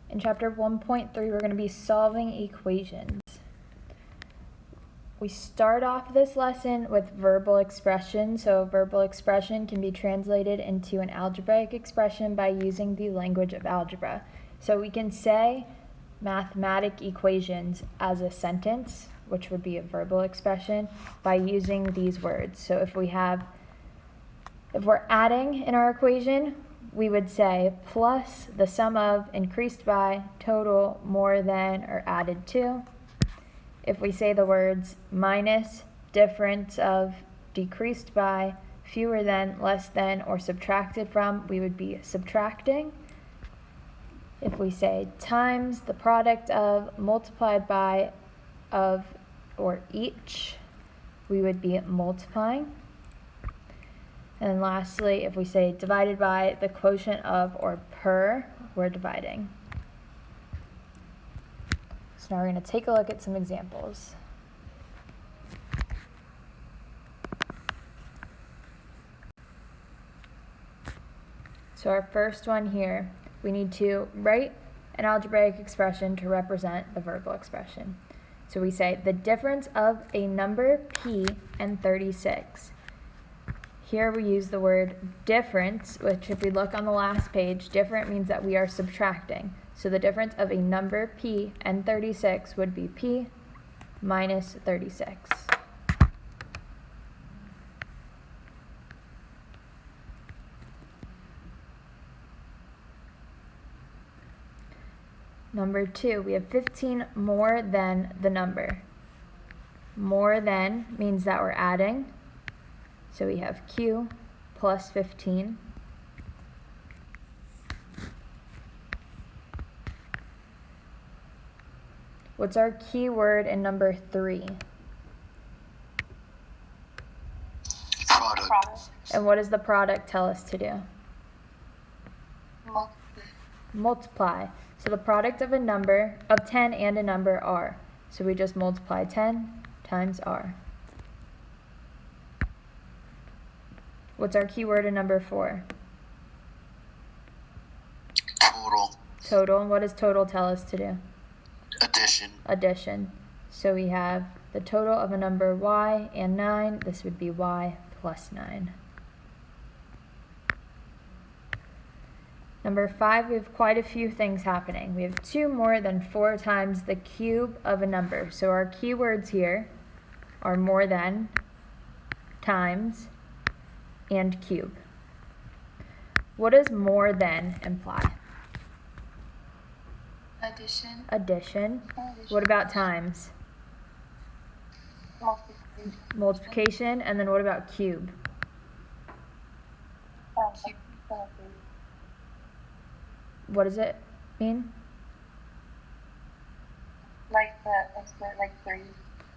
In chapter 1.3, we're going to be solving equations. We start off this lesson with verbal expression. So a verbal expression can be translated into an algebraic expression by using the language of algebra. So we can say mathematic equations as a sentence, which would be a verbal expression, by using these words. So if we're adding in our equation, we would say plus the sum of, increased by, total, more than, or added to. If we say the words minus, difference of, decreased by, fewer than, less than, or subtracted from, we would be subtracting. If we say times the product of, multiplied by, of, or each, we would be multiplying. And then lastly, if we say divided by the quotient of or per, we're dividing. So now we're going to take a look at some examples. So our first one here, we need to write an algebraic expression to represent the verbal expression. So we say the difference of a number p and 36. Here we use the word difference, which if we look on the last page, different means that we are subtracting. So the difference of a number p and 36 would be p minus 36. Number 2, we have 15 more than the number. More than means that we're adding. So we have q plus 15. What's our key word in number 3? Product. And what does the product tell us to do? Multiply. So the product of 10 and a number r. So we just multiply 10 times r. What's our key word in number 4? Total. And what does total tell us to do? Addition. So we have the total of a number y and 9. This would be y plus 9. Number 5, we have quite a few things happening. We have 2 more than 4 times the cube of a number. So our key words here are more than, times, and cube. What does more than imply? Addition. What about times? Multiplication. And then what about cube? What does it mean? Like 3.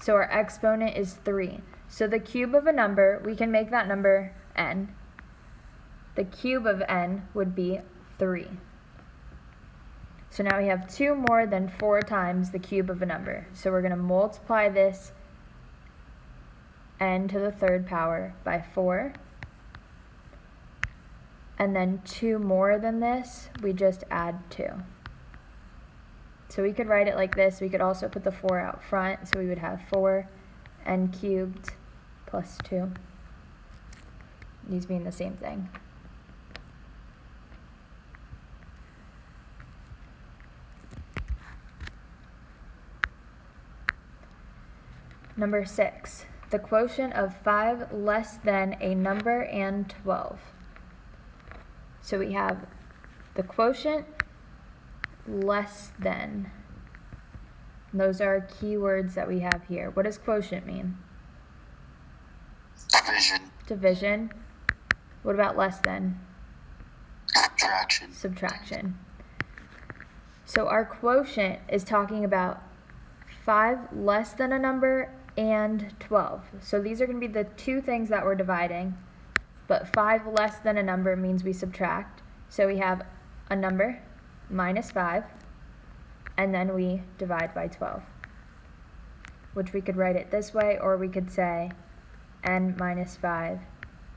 So our exponent is 3. So the cube of a number, we can make that number n. The cube of n would be 3. So now we have 2 more than 4 times the cube of a number. So we're going to multiply this n to the 3rd power by 4. And then 2 more than this, we just add 2. So we could write it like this. We could also put the 4 out front. So we would have 4n cubed plus 2. These being the same thing. Number 6, the quotient of 5 less than a number and 12. So we have the quotient less than. And those are key words that we have here. What does quotient mean? Division. What about less than? Subtraction. So our quotient is talking about 5 less than a number and 12. So these are going to be the 2 things that we're dividing, but 5 less than a number means we subtract. So we have a number, minus 5, and then we divide by 12, which we could write it this way, or we could say n minus 5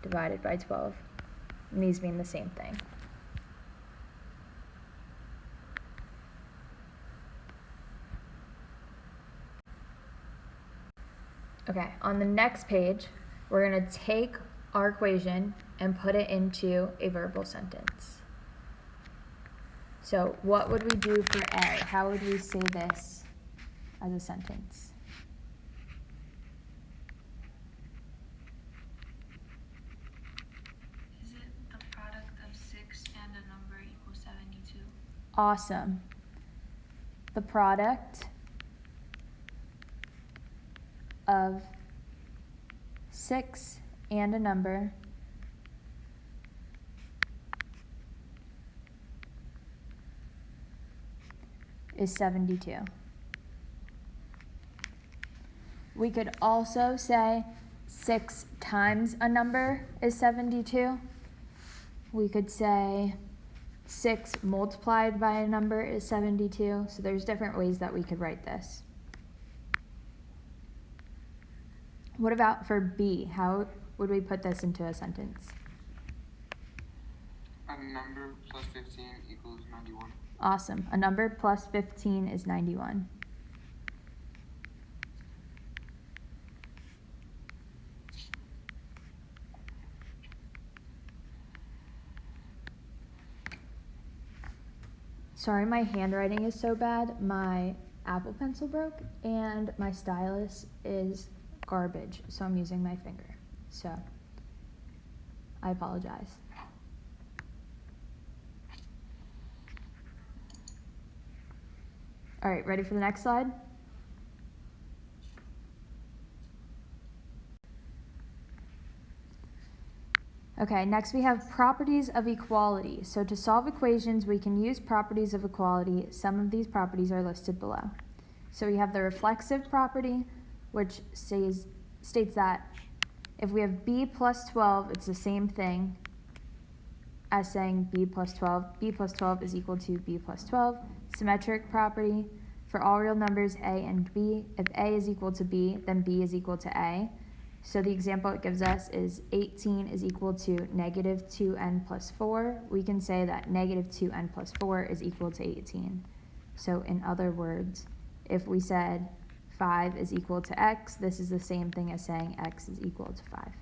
divided by 12. And these mean the same thing. Okay, on the next page, we're going to take our equation and put it into a verbal sentence. So what would we do for A? How would we say this as a sentence? Is it the product of 6 and a number equals 72? Awesome. The product of 6 and a number is 72. We could also say 6 times a number is 72. We could say 6 multiplied by a number is 72. So there's different ways that we could write this. What about for B? How would we put this into a sentence? A number plus 15 equals 91. Awesome. A number plus 15 is 91. Sorry, my handwriting is so bad. My Apple Pencil broke and my stylus is garbage, so I'm using my finger. So I apologize. All right, ready for the next slide? Okay, next we have properties of equality. So to solve equations, we can use properties of equality. Some of these properties are listed below. So we have the reflexive property, which states that if we have b plus 12, it's the same thing as saying b plus 12. b plus 12 is equal to b plus 12. Symmetric property, for all real numbers a and b, if a is equal to b, then b is equal to a. So the example it gives us is 18 is equal to negative 2n plus 4. We can say that negative 2n plus 4 is equal to 18. So in other words, if we said 5 is equal to x, this is the same thing as saying x is equal to 5.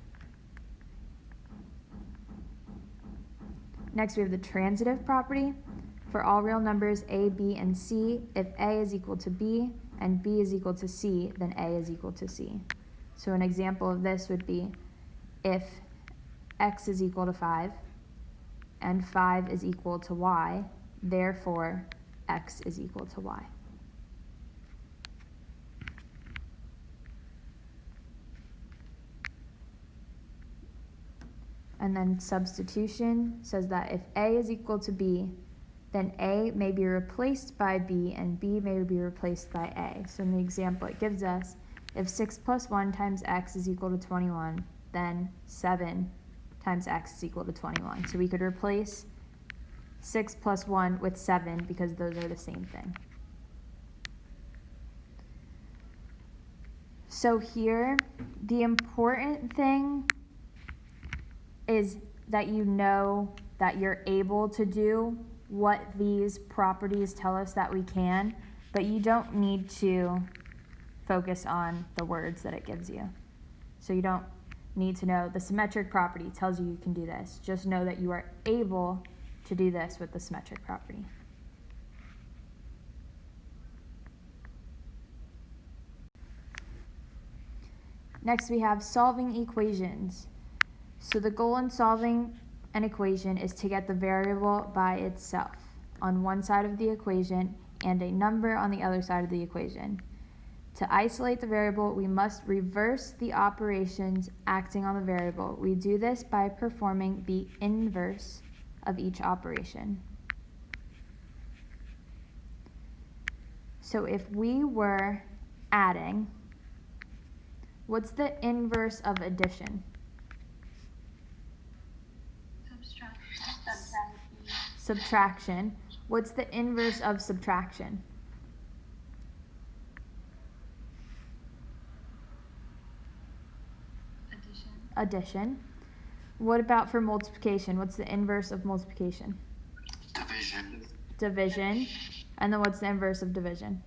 Next we have the transitive property. For all real numbers a, b, and c, if a is equal to b and b is equal to c, then a is equal to c. So an example of this would be if x is equal to 5 and 5 is equal to y, therefore x is equal to y. And then substitution says that if a is equal to b, then a may be replaced by b and b may be replaced by a. So in the example it gives us, if 6 plus 1 times x is equal to 21, then 7 times x is equal to 21. So we could replace 6 plus 1 with 7 because those are the same thing. So here, the important thing is that you know that you're able to do what these properties tell us that we can, but you don't need to focus on the words that it gives you. So you don't need to know the symmetric property tells you can do this. Just know that you are able to do this with the symmetric property. Next we have solving equations. So the goal in solving an equation is to get the variable by itself on one side of the equation and a number on the other side of the equation. To isolate the variable, we must reverse the operations acting on the variable. We do this by performing the inverse of each operation. So if we were adding, what's the inverse of addition? Subtraction. What's the inverse of subtraction? Addition. What about for multiplication? What's the inverse of multiplication? Division. Division. And then what's the inverse of division?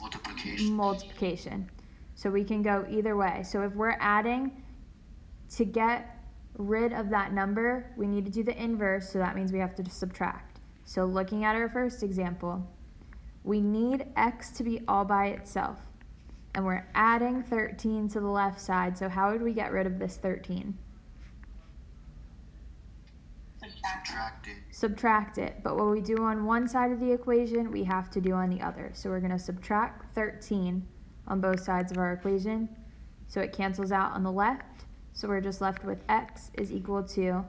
Multiplication. Multiplication. So we can go either way. So if we're adding, to get rid of that number, we need to do the inverse, so that means we have to subtract. So looking at our first example, we need x to be all by itself. And we're adding 13 to the left side, so how would we get rid of this 13? Subtract it. Subtract it, but what we do on one side of the equation, we have to do on the other. So we're going to subtract 13 on both sides of our equation, so it cancels out on the left. So we're just left with x is equal to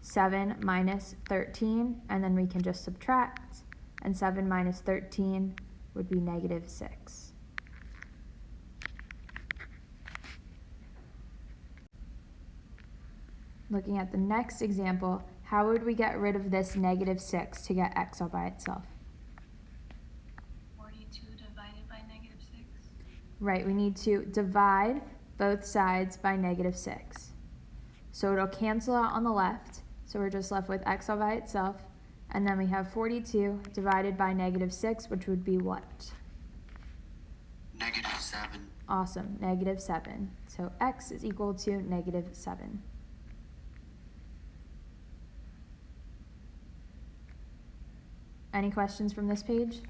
7 minus 13, and then we can just subtract, and 7 minus 13 would be negative 6. Looking at the next example, how would we get rid of this negative 6 to get x all by itself? 42 divided by negative 6. Right, we need to divide both sides by negative 6. So it'll cancel out on the left, so we're just left with x all by itself, and then we have 42 divided by negative 6, which would be what? Negative 7. Awesome, negative 7. So x is equal to negative 7. Any questions from this page?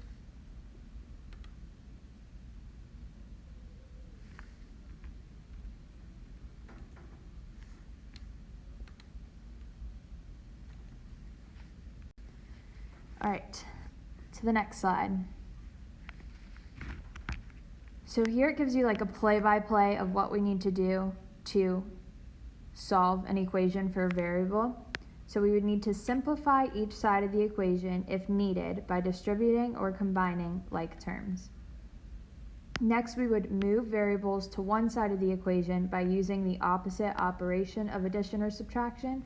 All right, to the next slide. So here it gives you like a play-by-play of what we need to do to solve an equation for a variable. So we would need to simplify each side of the equation if needed by distributing or combining like terms. Next, we would move variables to one side of the equation by using the opposite operation of addition or subtraction.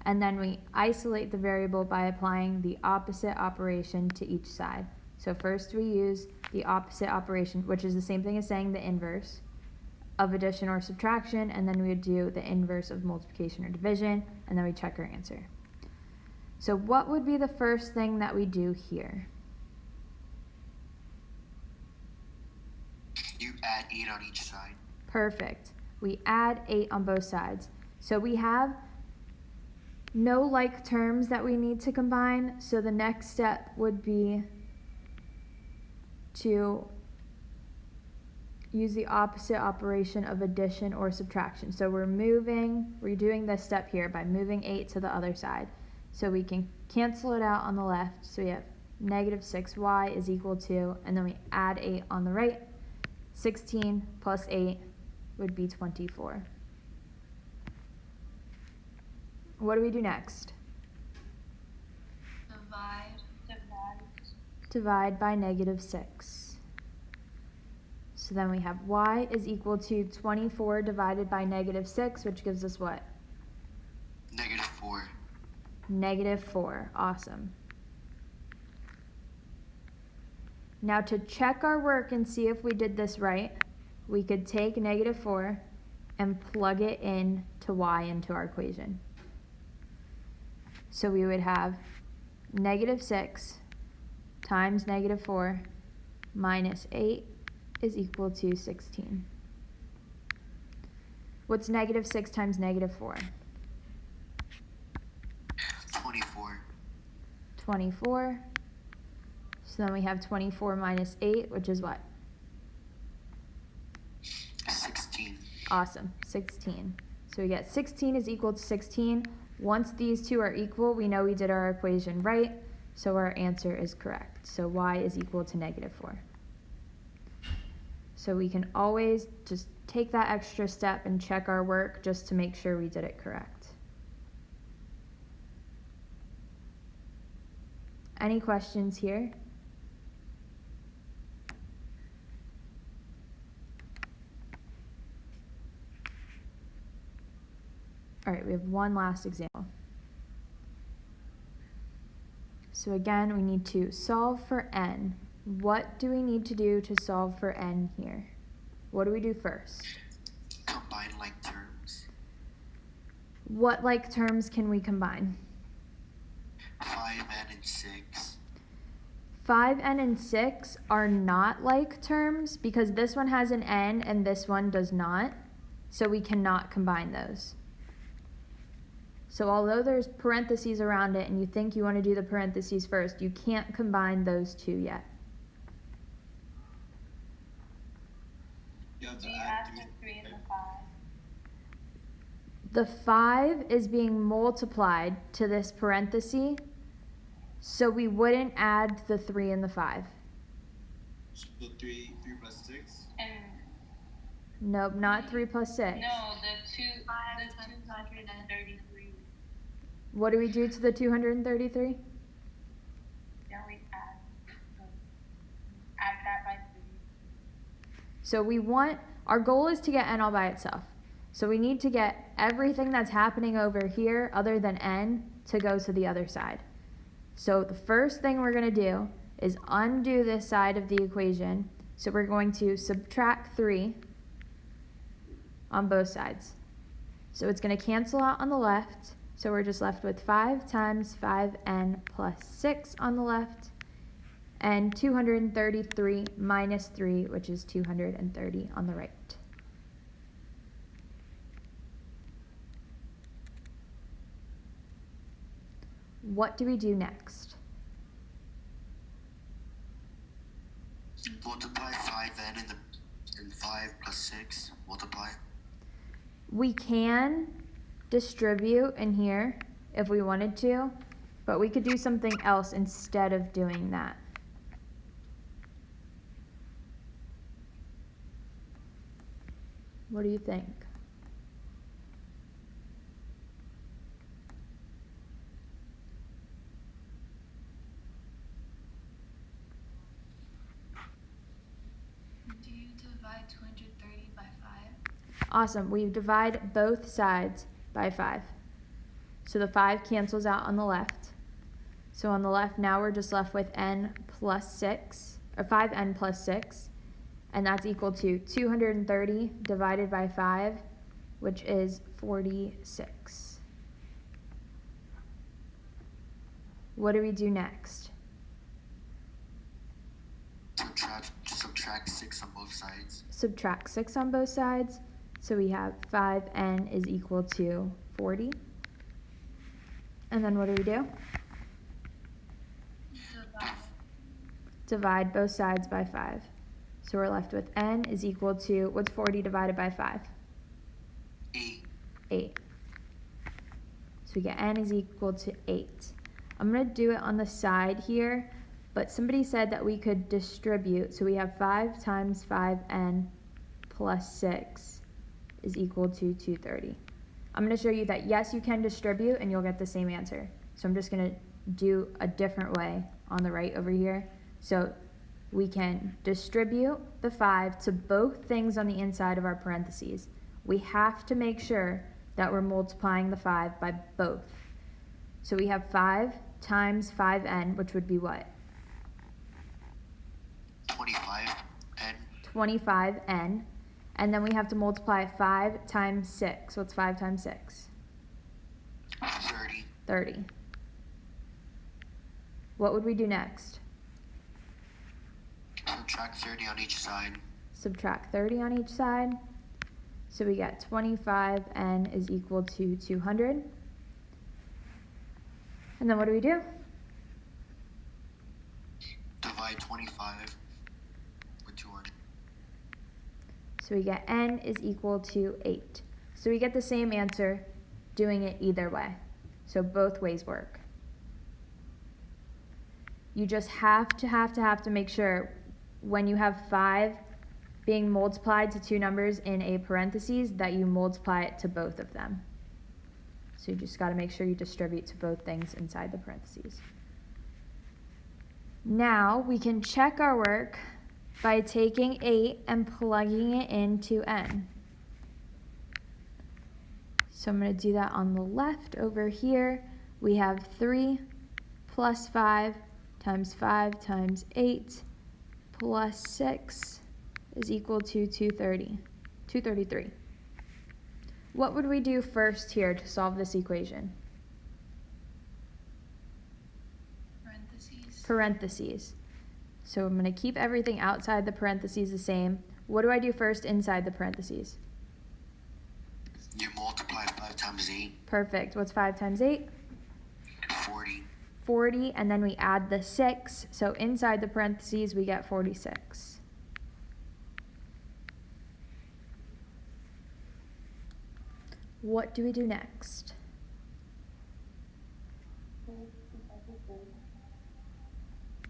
And then we isolate the variable by applying the opposite operation to each side. So first we use the opposite operation, which is the same thing as saying the inverse of addition or subtraction, and then we would do the inverse of multiplication or division, and then we check our answer. So what would be the first thing that we do here? You add 8 on each side. Perfect. We add 8 on both sides. So we have no like terms that we need to combine, so the next step would be to use the opposite operation of addition or subtraction. So we're doing this step here by moving 8 to the other side. So we can cancel it out on the left. So we have negative 6y is equal to, and then we add 8 on the right. 16 plus 8 would be 24. What do we do next? Divide by negative 6. So then we have y is equal to 24 divided by negative 6, which gives us what? Negative 4. Negative 4. Awesome. Now to check our work and see if we did this right, we could take negative 4 and plug it in to y into our equation. So we would have negative 6 times negative 4 minus 8 is equal to 16. What's negative 6 times negative 4? 24. 24. So then we have 24 minus 8, which is what? 16. Awesome, 16. So we get 16 is equal to 16. Once these two are equal, we know we did our equation right, so our answer is correct. So y is equal to negative 4. So we can always just take that extra step and check our work just to make sure we did it correct. Any questions here? All right, we have one last example. So again, we need to solve for n. What do we need to do to solve for n here? What do we do first? Combine like terms. What like terms can we combine? 5n and 6. 5n and 6 are not like terms because this one has an n and this one does not, so we cannot combine those. So although there's parentheses around it and you think you want to do the parentheses first, you can't combine those two yet. You have to We add add the 3 and the 5. The 5 is being multiplied to this parenthesis, so we wouldn't add the 3 and the 5. So 3 plus 6. And Nope, not 3 plus 6. no, the 233. What do we do to the 233? Don't we add that by 3? So our goal is to get n all by itself. So we need to get everything that's happening over here other than n to go to the other side. So the first thing we're going to do is undo this side of the equation. So we're going to subtract 3 on both sides. So it's going to cancel out on the left. So we're just left with 5 times 5n plus 6 on the left, and 233 minus 3, which is 230 on the right. What do we do next? Multiply 5n and 5 plus 6. Multiply. We can distribute in here if we wanted to, but we could do something else instead of doing that. What do you think? Do you divide 230 by 5? Awesome. We divide both sides by 5. So the 5 cancels out on the left. So on the left now we're just left with n plus 6, or 5n plus 6, and that's equal to 230 divided by 5, which is 46. What do we do next? Subtract 6 on both sides. Subtract 6 on both sides. So we have 5n is equal to 40. And then what do we do? Divide both sides by 5. So we're left with n is equal to, what's 40 divided by 5? 8. 8. So we get n is equal to 8. I'm going to do it on the side here, but somebody said that we could distribute. So we have 5 times 5n plus 6 is equal to 230. I'm going to show you that yes, you can distribute and you'll get the same answer. So I'm just going to do a different way on the right over here. So we can distribute the 5 to both things on the inside of our parentheses. We have to make sure that we're multiplying the 5 by both. So we have 5 times 5n, which would be what? 25n. 25n. And then we have to multiply 5 times 6. What's 5 times 6? 30. 30. What would we do next? Subtract 30 on each side. Subtract 30 on each side. So we get 25n is equal to 200. And then what do we do? Divide 25 with 200. So we get n is equal to 8. So we get the same answer doing it either way. So both ways work. You just have to make sure when you have 5 being multiplied to two numbers in a parentheses that you multiply it to both of them. So you just got to make sure you distribute to both things inside the parentheses. Now we can check our work by taking 8 and plugging it into n. So I'm going to do that on the left over here. We have 3 plus 5 times 5 times 8 plus 6 is equal to 233. What would we do first here to solve this equation? Parentheses. Parentheses. So I'm going to keep everything outside the parentheses the same. What do I do first inside the parentheses? You multiply 5 times 8. Perfect. What's 5 times 8? 40. 40, and then we add the 6. So inside the parentheses, we get 46. What do we do next?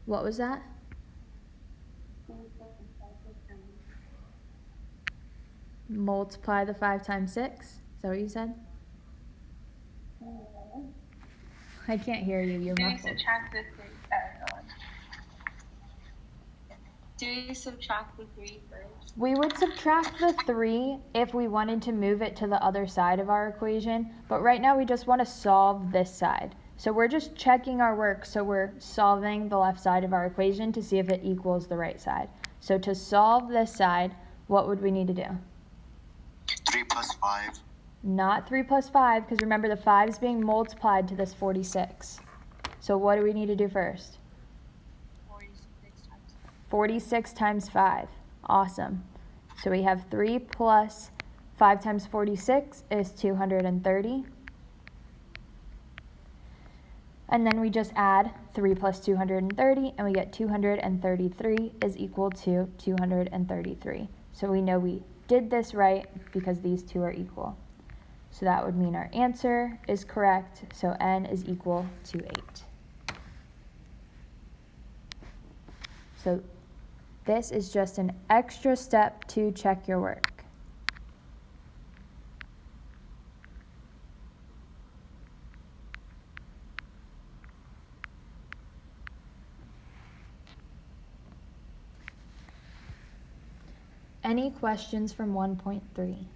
What was that? Multiply the 5 times 6? Is that what you said? I can't hear you. You're Do we muffled. subtract the 3? Do we subtract the 3 first? We would subtract the 3 if we wanted to move it to the other side of our equation, but right now we just want to solve this side. So we're just checking our work, so we're solving the left side of our equation to see if it equals the right side. So to solve this side, what would we need to do? 3 plus 5. Not 3 plus 5, because remember the 5 is being multiplied to this 46. So what do we need to do first? 46 times 5. Awesome. So we have 3 plus 5 times 46 is 230. And then we just add 3 plus 230, and we get 233 is equal to 233. So we know we did this right because these two are equal. So that would mean our answer is correct. So n is equal to 8. So this is just an extra step to check your work. Any questions from 1.3?